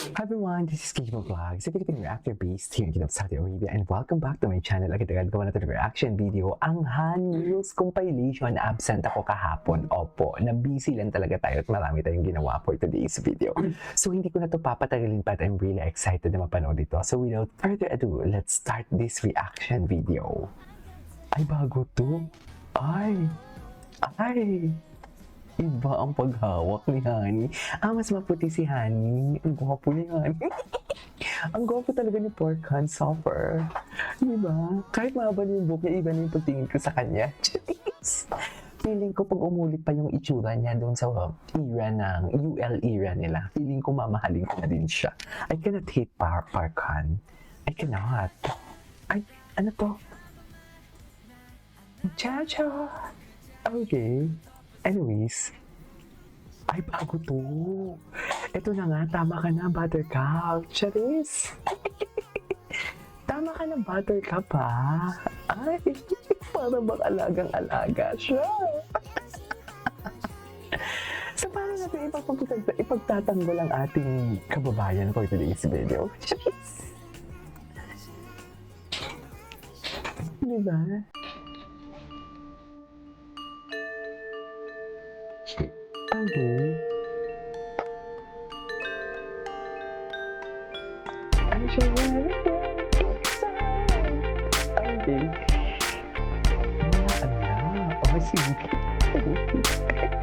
Hi everyone, this is Kiko Vlog, sa Philippine Reactor based here in Saudi Arabia, and welcome back to my channel. Agad-agad gawa natin ng reaction video, ang Han News compilation. Absent ako kahapon. Opo, na-busy lang talaga tayo at marami tayong ginawa for today's video. So hindi ko na to papatagalin pa at I'm really excited na mapanood ito. So without further ado, let's start this reaction video. Ay, bago to. Ay! Iba ang paghawak ni Honey. Mas maputi si Honey. Ang gwapo ni Honey. Ang gwapo talaga ni Pork Han Suffer. Diba? Kahit mahaba na yung buhok niya, iba na yung pagtingin ko sa kanya. Feeling ko pag umulit pa yung itsura niya doon sa era ng UL era nila, feeling ko mamahalin ko na din siya. I cannot hate Park Han. I cannot. Ay, ano to? Cha-cha! Okay. Anyways, ay bago to. Ito na nga, tama ka na, Buttercup. Charis. Tama ka na, Buttercup, ha? Ay, para bang alagang-alaga siya. So, paano natin ipagtatanggol ang ating kababayan for today's video? Charis. Diba? Okay. I'm sure you're excited. Okay. Sige.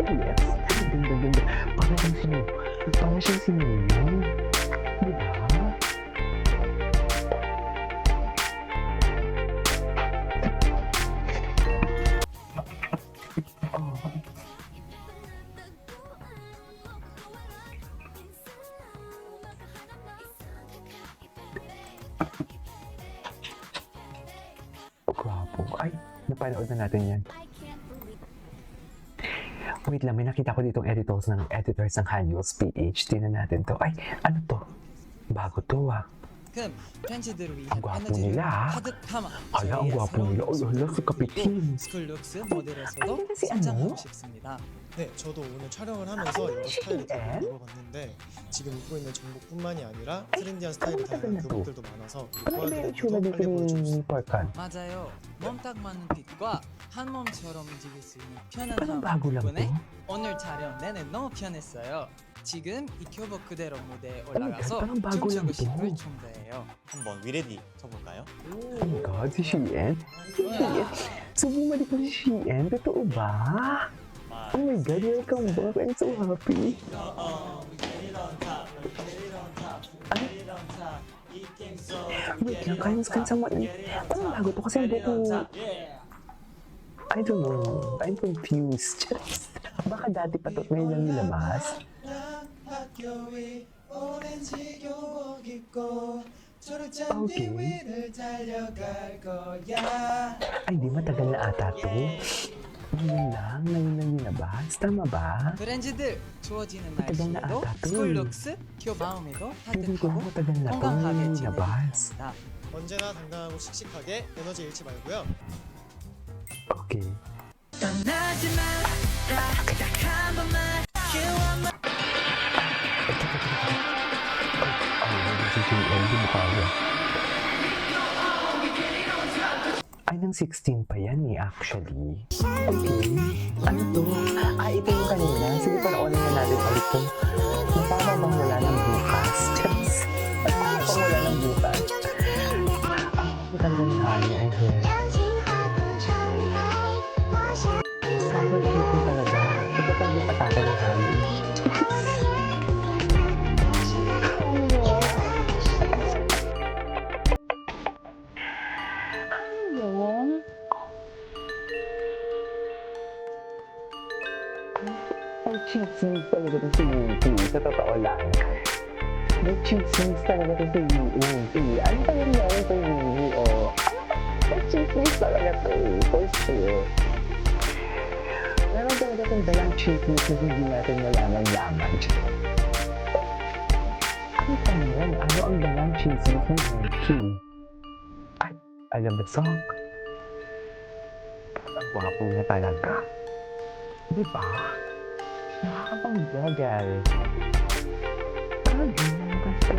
Yes. Ganda. Parang siyang sinunod. Diba? Gwapo. Ay, napanood na natin yan. Wait lang, may nakita ko ditong editors ng Han News PH. Tingnan natin to. Ay, ano to? Bago to ah. Ang gwapo nila ah. Hala, ang gwapo nila. Oh, hala, si Kapitin. Ay, hindi si ano? 네, 저도 오늘 촬영을 하면서 여러 스타일을 다 입어봤는데 지금 입고 있는 정복뿐만이 아니라 트렌디한 스타일을 다양한 교복들도 많아서 Ano iba yung itsura dito ni Parkan? 맞아요. 몸 딱 맞는 핏과 한 몸처럼 움직일 수 있는 편한 Parang bago lang to. 덕분에 오늘 촬영 내내 너무 편했어요. 지금 이 교복 그대로 무대에 올라가서 parang bago lang 춤추고 to. 싶을 정도예요. 한번 위레디 쳐볼까요? Oh my God, si Shein? So, bumalik na si Shein? Totoo ba? Oh my God, welcome back. I'm so happy. Wait lang, kaya mo. Parang bago to kasi buko. I don't know. I'm confused. Baka dati pa to ngayon lang nilabas. Okay. Ay, di matagal na ata to. Ngayon lang nilabas. Tama ba? 브랜드들 주어지는 matagal na 날씨에도 ata to. 스쿨룩스 마음에도 Feeling ko 따뜻하고 matagal na to 건강하게 지내기 nilabas. 바랍니다. 언제나 당당하고 씩씩하게 에너지 잃지 말고요. Okay. 떠나지 마라 한 번만 Ay, nang 16 pa yan eh, actually. Okay. Ano to? Ito yung kanina. Sige, panoorin na natin ulit to. Para bang wala ng bukas. Charis. Para bang wala ng bukas. Maganda ni Honey, I heard. Sobrang cute mo talaga. Ito pag di pataka ni Honey. Ang chismis talaga ito si Yuki, sa totoo lang. May chismis talaga ito si Yuki. Ano ba yung nangyari sa Yuki, oh? May chismis talaga ito, for sure. Meron talaga itong dalang chismis na hindi natin malaman-laman. Ano pa yun? Ano ang dalang chismis ni Yuki? Ay, alam the song? Ang gwapo niya talaga. Diba? Nakakapang-gagal. Ganyan kasi.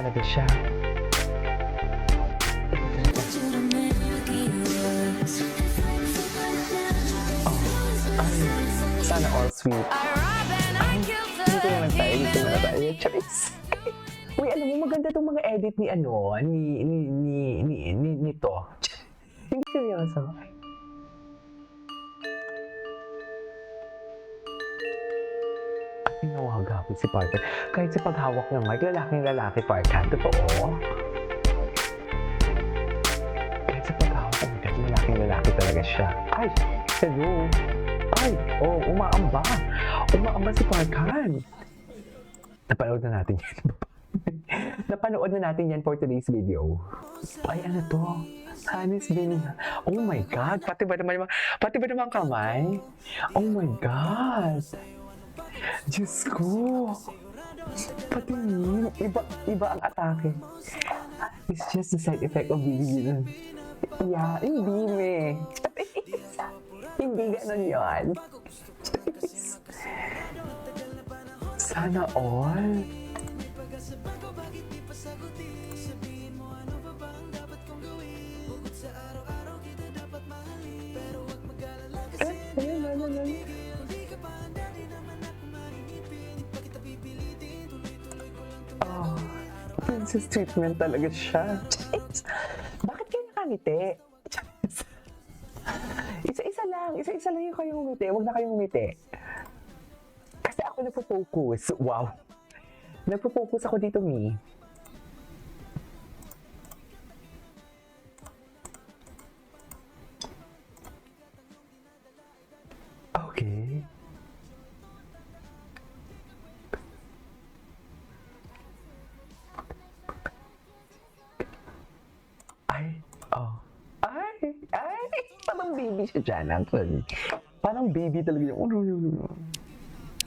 talaga siya. Ay, sana all sweet. Dito na lang tayo, dito na lang tayo. Charis. Uy, alam mo, maganda tong mga edit ni ano, nito. Hindi seryoso. At pinawagapon si Parker. Kahit sa paghawak ng mic, lalaking-lalaki Parker. Totoo. Kahit sa paghawak ng mic, lalaking-lalaki talaga siya. Ay, hello. Ay, oh, umaamba. Umaamba si Parkan. Napanood na natin yan. Napanood na natin yan for today's video. Ay, ano to? Honey's been... Oh my God! Pati ba naman kamay? Oh my God! Diyos ko! Pati yun. Iba ang atake. It's just the side effect of being... Yeah, hindi me. Hindi ganon yun. Sana all. Oh, princess treatment talaga siya. Bakit kayo nakangiti? Isa-isa lang yung kayong umiti. Huwag na kayong umiti. Kasi ako nagpo-focus. Wow. Nagpo-focus ako dito, Mi. Okay. Ay, oh. Ay, parang baby siya dyan, actually. Parang baby talaga yung...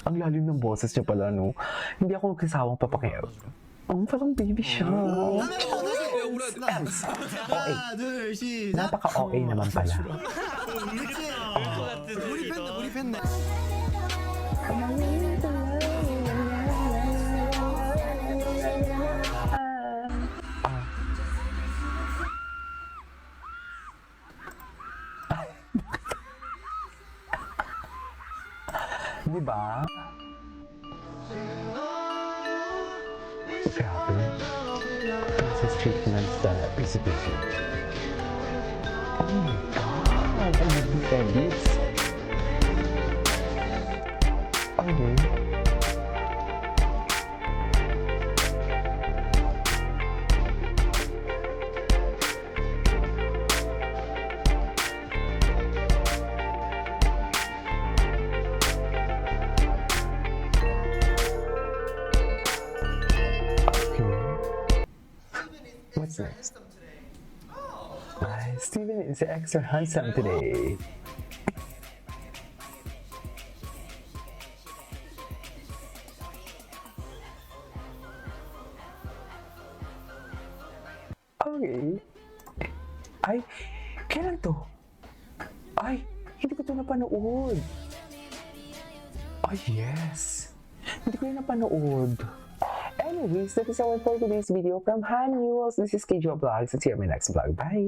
Ang lalim ng boses niya pala, no? Hindi ako nagsasawang papakiyaw. Parang baby siya. 하나 둘 시작 Napaka-OA naman pala. 몰입했네 Di ba? Grabe. Princess treatment sa recipe. Oh my God! Ang ganda edits. Okay. What's next? Steven is extra handsome today. Okay. Ay, kailan to? Ay, hindi ko to napanood. Ay, yes. Hindi ko yun napanood. Anyways, that is all for today's video from Han Newells. This is KJ Vlogs. See you in my next vlog. Bye!